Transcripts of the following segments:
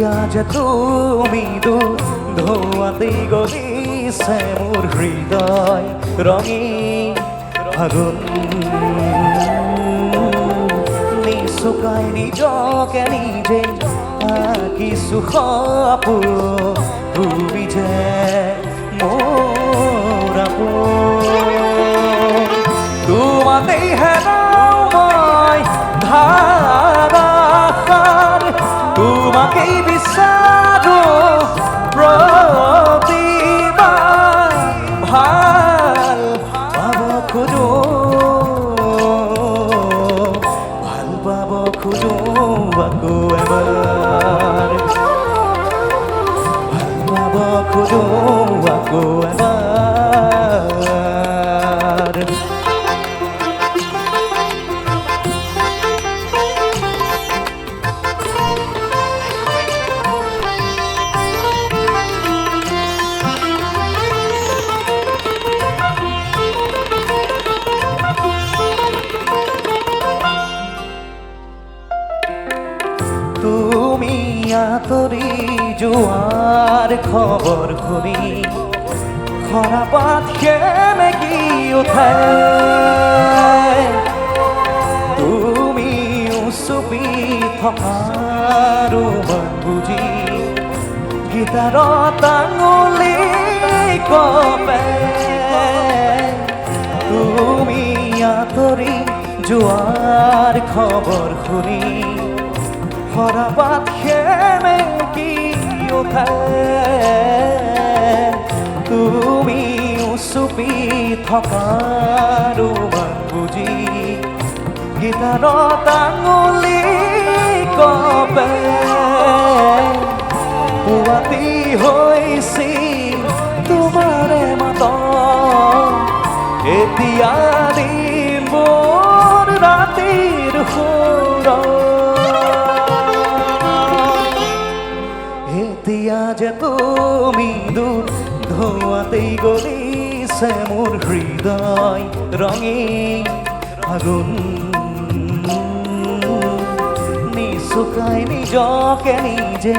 এতিয়া যে তুমি দূৰ ধোঁৱাতেই গলিছে মোৰ হৃদয় ৰঙীন আগুন নিচুকাই নিজকে নিজে আঁকিছো সপোন তুমি যে মোৰ আপোন তোমাতেই হেৰাও মই ধাৰাসাৰ তোমাকেই বিচাৰো প্ৰতিবাৰ ভাল পাব খোজো ভাল পাব খোজো আকৌ এবাৰ ভাল পাব খোজো আকৌ এবাৰ তুমি আঁতৰি যোৱাৰ খবৰ শুনি খৰাপাত সেমেকি উঠে তুমি চুপি থকাৰো বুজি গীটাৰত আঙুলি কপে তুমি আঁতৰি যোৱাৰ খবৰ শুনি খৰাপাত সেমেকি উঠে তুমি চুপি থকাৰো বুজি গীটাৰত আঙুলি কপে পুৱাতি হৈছিল তোমাৰে মাত এতিয়া মোৰ ৰাতিৰ সুৰ এতিয়া যে তুমি দূৰ ধোঁৱাতেই গলিছে মোৰ হৃদয় ৰঙীন আগুন নিচুকাই নিজকে নিজে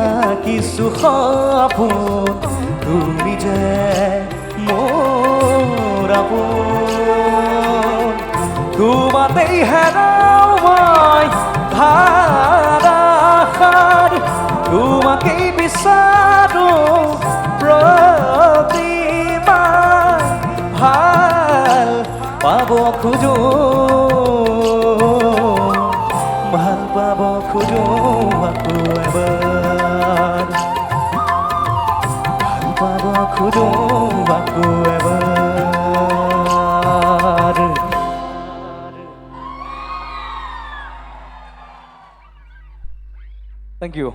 আঁকিছো সপোন তুমি যে মোৰ আপোন তোমাতেই হেৰাও মই ধাৰাসাৰ তোমাকেই বিচাৰো প্ৰতিবাৰ ভাল পাব খোজো ভাল পাব খোজো আকৌ এবাৰ ভাল পাব খোজো আকৌ এবাৰ Thank you.